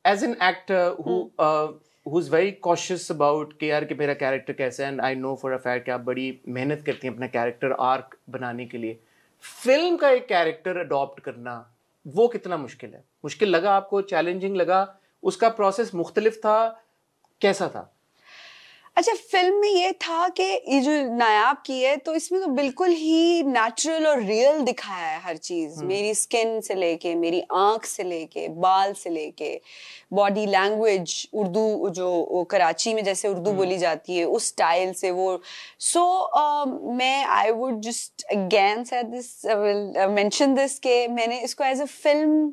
as an actor who's very cautious about कि यार कि मेरा कैरेक्टर कैसा है, and I know for a fact कि आप बड़ी मेहनत करती हैं अपना कैरेक्टर आर्क बनाने के लिए, फिल्म का एक कैरेक्टर अडॉप्ट करना वो कितना मुश्किल है? मुश्किल लगा आपको, चैलेंजिंग लगा, उसका प्रोसेस मुख्तलिफ था, कैसा था? अच्छा, फिल्म में ये था कि ये जो नायाब की है तो इसमें तो बिल्कुल ही नेचुरल और रियल दिखाया है हर चीज, मेरी स्किन से लेके, मेरी आंख से लेके, बाल से लेके, बॉडी लैंग्वेज, उर्दू जो कराची में जैसे उर्दू बोली जाती है उस स्टाइल से वो। मैं आई वुड जस्ट अगेन से दिस मेंशन दिस के मैंने इसको एज अ फिल्म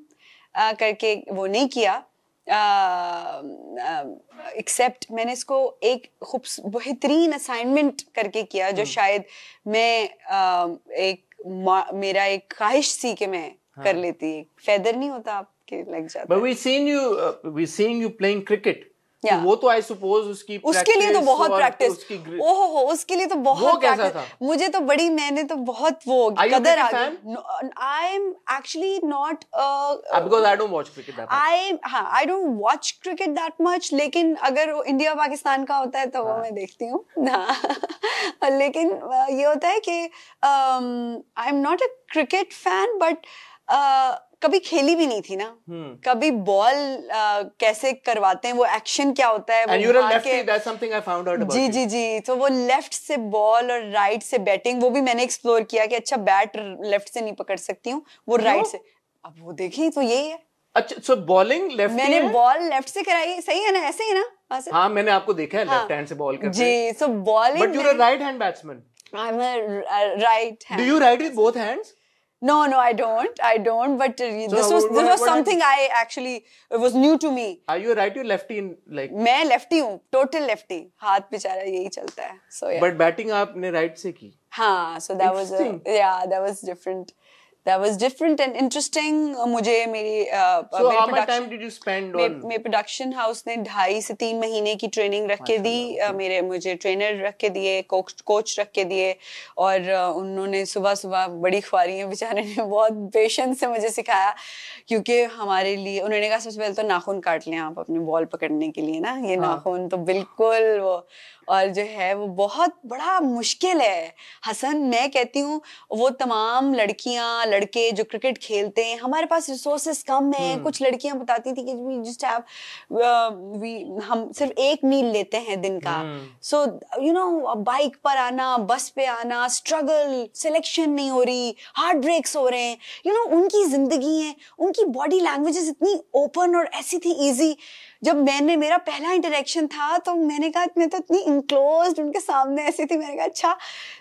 करके वो नहीं किया, एक्सेप्ट मैंने इसको एक बेहतरीन असाइनमेंट करके किया जो शायद मैं मेरा एक ख्वाहिश थी कि मैं कर लेती। फेदर नहीं होता आपके लग जाता। But we seen you playing cricket. तो वो तो आई सपोज उसके लिए तो बहुत प्रैक्टिस, ओहो उसके लिए तो बहुत प्रैक्टिस, मुझे तो बड़ी, मैंने तो बहुत वो कदर आ गई। I am actually not because I don't watch cricket that much. I don't watch cricket that much, लेकिन अगर इंडिया पाकिस्तान का होता है तो वो मैं देखती हूँ। लेकिन ये होता है कि I am not a cricket fan, but कभी खेली भी नहीं थी ना, कभी बॉल कैसे करवाते हैं, वो एक्शन क्या होता है, And you're a lefty, that's something I found out about you. जी, तो वो लेफ्ट से बॉल और राइट से बैटिंग, वो भी मैंने एक्सप्लोर किया कि अच्छा बैट लेफ्ट से नहीं पकड़ सकती हूँ, वो राइट से। अब वो देखी तो यही है। अच्छा, सो बॉलिंग लेफ्ट, मैंने बॉल लेफ्ट से कराई, सही है ना, ऐसे ही ना? हाँ, मैंने आपको देखा है लेफ्ट हैंड से बॉल करते। जी, so bowling. But you're a right hand batsman. I'm a right hand. Do you write with both hands? No, I don't. But this was something I actually, it was new to me. Are you a righty or lefty in like? मैं lefty हूँ, total lefty, हाथ बेचारा यही चलता है. So yeah. But batting आपने right से की? हाँ, so that was different. That was different and interesting. मुझे मेरी So how much time did you spend on? मेरे प्रोडक्शन हाउस ने 2.5 से 3 महीने की ट्रेनिंग रख के दी, मुझे ट्रेनर रख के दिए, कोच रख के दिए, और उन्होंने सुबह बड़ी ख्वारियाँ बेचारे ने बहुत पेशेंस से मुझे सिखाया, क्योंकि हमारे लिए उन्होंने कहा सबसे पहले तो नाखून काट लें आप अपने बॉल पकड़ने के लिए ना, ये नाखून तो बिल्कुल वो, और जो है वो बहुत बड़ा मुश्किल है हसन। मैं कहती हूँ वो तमाम लड़कियां लड़के जो क्रिकेट खेलते हैं, हमारे पास रिसोर्सेस कम है। कुछ लड़कियां बताती थी कि वी जस्ट हैव, हम सिर्फ 1 मील लेते हैं दिन का, सो यू नो बाइक पर आना, बस पे आना, स्ट्रगल, सिलेक्शन नहीं हो रही, हार्ट ब्रेक्स हो रहे हैं, यू नो उनकी जिंदगी है, उनकी बॉडी लैंग्वेजेस इतनी ओपन और ऐसी थी ईजी। जब मेरा पहला इंटरेक्शन था तो मैंने कहा मैं तो इतनी इनक्लोज्ड उनके सामने ऐसी थी, मैंने कहा अच्छा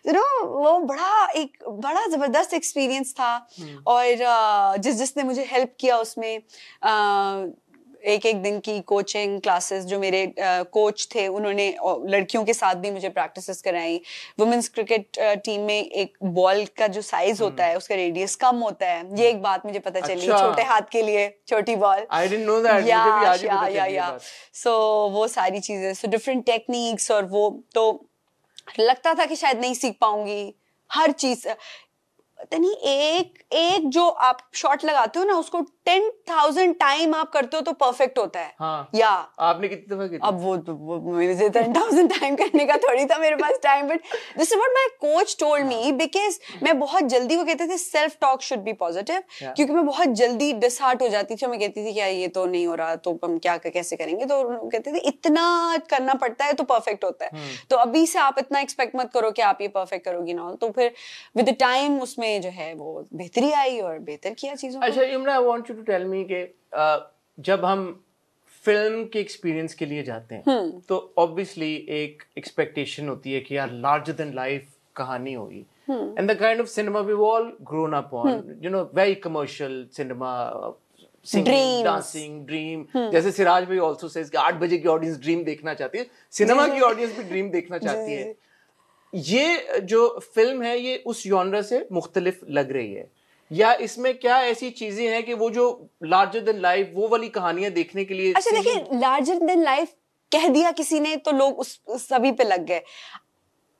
यू नो वो बड़ा जबरदस्त एक्सपीरियंस था। और जिसने मुझे हेल्प किया उसमें, एक दिन की कोचिंग क्लासेस, जो मेरे कोच थे उन्होंने लड़कियों के साथ भी मुझे प्रैक्टिसेस कराई। वुमेन्स क्रिकेट टीम में एक बॉल का जो साइज होता है उसका रेडियस कम होता है, ये एक बात मुझे पता चली। छोटे हाथ के लिए छोटी ball, I didn't know that. मुझे भी आज ही पता चली ये बात। सो वो सारी चीजें, सो डिफरेंट टेक्निक्स, और वो तो लगता था कि शायद नहीं सीख पाऊंगी हर चीज। नहीं, एक जो आप शॉट लगाते हो ना उसको 10,000 टाइम आप करते हो तो परफेक्ट होता है। हाँ, या आपने कितनी दफा की? अब वो मेरे 10,000 टाइम करने का थोड़ी था मेरे पास time, but this is what my coach told me, because मैं बहुत जल्दी, वो कहते थे self talk should be positive, क्योंकि मैं बहुत जल्दी डिसहार्ट हो जाती थी। मैं कहती थी क्या ये तो नहीं हो रहा, तो हम क्या कैसे करेंगे, तो कहते थे इतना करना पड़ता है तो परफेक्ट होता है, तो अभी से आप इतना एक्सपेक्ट मत करो कि आप ये परफेक्ट करोगी ना। तो फिर विद द टाइम उसमें जो है वो बेहतरी आई और बेहतर किया चीजों को। अच्छा Imra, I want you to tell me कि जब हम फिल्म के एक्सपीरियंस के लिए जाते हैं तो ऑब्वियसली एक एक्सपेक्टेशन होती है कि यार लार्जर देन लाइफ कहानी होगी, and the kind of cinema we all grown up on, you know very commercial cinema, singing, dancing, dream, जैसे सिराज भाई आल्सो सेज कि 8 बजे की ऑडियंस ड्रीम देखना चाहती है, सिनेमा की ऑडियंस भी ड्रीम देखना चाहती है। ये जो फिल्म है ये उस जॉनर से मुख्तलिफ लग रही है, या इसमें क्या ऐसी चीजें हैं कि वो जो लार्जर देन लाइफ वो वाली कहानियां देखने के लिए? अच्छा देखिए, लार्जर देन लाइफ कह दिया किसी ने तो लोग उस सभी पे लग गए।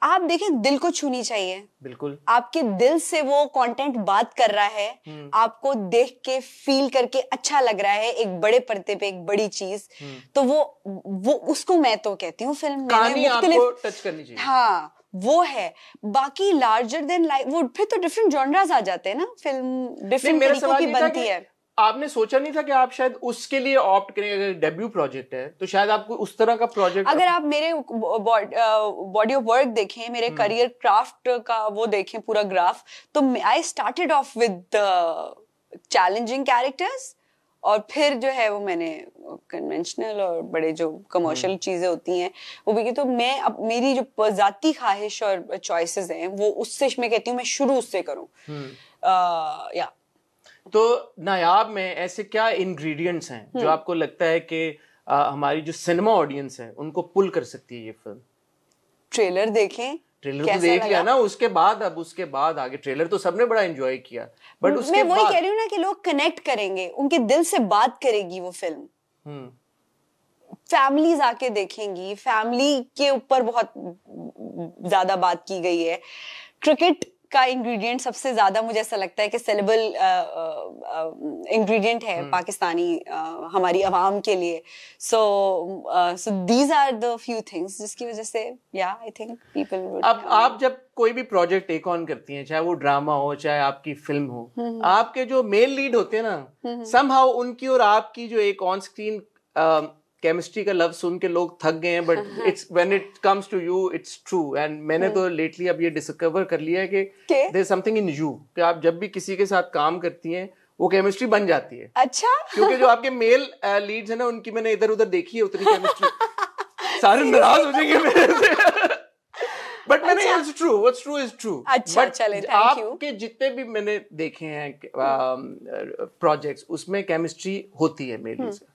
आप देखें, दिल को छूनी चाहिए। बिल्कुल। आपके दिल से वो कंटेंट बात कर रहा है, आपको देख के फील करके अच्छा लग रहा है, एक बड़े पर्दे पे एक बड़ी चीज, तो वो उसको मैं तो कहती हूँ फिल्म कहानी आपको टच करनी चाहिए। हाँ, वो है। बाकी लार्जर देन लाइफ, वो फिर तो डिफरेंट जॉनरास आ जाते हैं ना, फिल्म डिफरेंट तरीकों की बनती है। आपने सोचा नहीं था कि आप शायद उसके लिए ऑप्ट करें? अगर डेब्यू प्रोजेक्ट है तो शायद आपको उस तरह का प्रोजेक्ट, अगर आप मेरे बॉडी ऑफ वर्क देखें, मेरे करियर क्राफ्ट का वो देखें पूरा ग्राफ, तो I started off with challenging characters, और फिर जो है वो मैंने कन्वेंशनल और बड़े जो कमर्शियल चीजें होती हैं वो भी की। तो मैं अब मेरी जो जाती ख्वाहिश और चॉइसेस हैं वो उससे मैं कहती हूँ मैं शुरू उससे करूँ। या तो नायाब में ऐसे क्या इंग्रेडिएंट्स हैं जो आपको लगता है कि हमारी जो सिनेमा ऑडियंस है उनको पुल कर सकती है ये फिल्म? ट्रेलर देखें, ट्रेलर तो देख लिया ना, उसके बाद आगे ट्रेलर तो सबने बड़ा एंजॉय किया, बट उसके मैं वही कह रही हूँ ना कि लोग कनेक्ट करेंगे, उनके दिल से बात करेगी वो फिल्म। फैमिलीज आके देखेंगी, फैमिली के ऊपर बहुत ज्यादा बात की गई है। क्रिकेट का इंग्रेडिएंट सबसे ज्यादा मुझे ऐसा लगता है कि सेलेबल इंग्रेडिएंट है पाकिस्तानी हमारी आवाम के लिए। So these are the few things जिसकी वजह से या आई थिंक पीपल वुड। अब आप जब कोई भी प्रोजेक्ट टेक ऑन करती हैं, चाहे वो ड्रामा हो चाहे आपकी फिल्म हो, आपके जो मेल लीड होते हैं ना, समहाउ उनकी और आपकी जो एक ऑन स्क्रीन केमिस्ट्री का लफ्ज सुन के लोग थक गए हैं, but it's when it comes to you it's true. And मैंने तो लेटली अब ये डिस्कवर कर लिया है कि there is something in you, कि आप जब भी किसी के साथ काम करती हैं वो केमिस्ट्री बन जाती है। अच्छा। क्योंकि जो आपके मेल लीड्स है ना, उनकी मैंने इधर उधर देखी है उतनी केमिस्ट्री सारे नाराज हो जाएंगे मेरे से। बट मैंने it's true, what's true is true. अच्छा, चले, थैंक यू। आपके जितने भी मैंने देखे हैं प्रोजेक्ट्स, उसमें केमिस्ट्री होती है मेल से।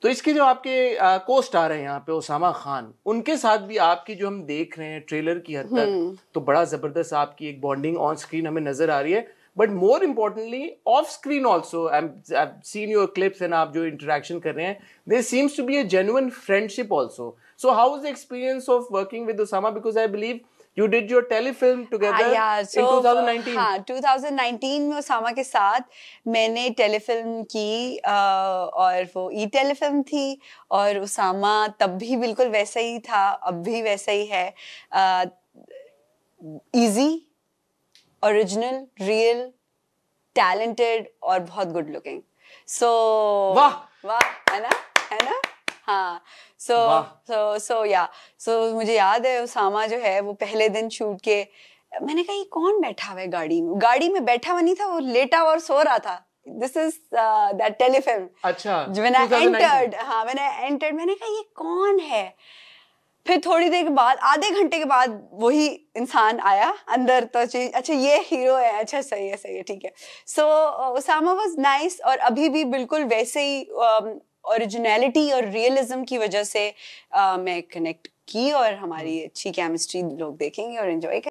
तो इसके जो आपके को स्टार हैं यहाँ पे, उसामा खान, उनके साथ भी आपकी जो हम देख रहे हैं ट्रेलर की हद तक, तो बड़ा जबरदस्त आपकी एक बॉन्डिंग ऑन स्क्रीन हमें नजर आ रही है, but more importantly off screen also. I have seen your clips and आप जो इंटरेक्शन कर रहे हैं, there seems to be a genuine friendship also. So how was the experience of working with Usama? Because I believe you did your telefilm together in 2019. हाँ, 2019 में उसामा के साथ मैंने टेलीफिल्म की, और वो ई टेलीफिल्म थी, और उसामा तब भी बिल्कुल वैसा ही था, अब भी वैसा ही है। इजी, ओरिजिनल, रियल, टैलेंटेड और बहुत गुड लुकिंग। सो वाह वाह, है ना? हाँ, सो मुझे याद है उसामा जो है वो पहले दिन शूट के, मैंने कहा ये कौन बैठा हुआ है गाड़ी में बैठा हुआ नहीं था, वो लेटा हुआ और सो रहा था। This is that telefilm. अच्छा, व्हेन आई एंटर्ड, मैंने कहा ये कौन है? फिर थोड़ी देर के बाद, आधे घंटे के बाद वही इंसान आया अंदर, तो अच्छा ये हीरो है, अच्छा सही है, ठीक है। सो उसामा वाज नाइस, और अभी भी बिल्कुल वैसे ही ओरिजिनलिटी और रियलिज्म की वजह से मैं कनेक्ट की, और हमारी अच्छी केमिस्ट्री लोग देखेंगे और एंजॉय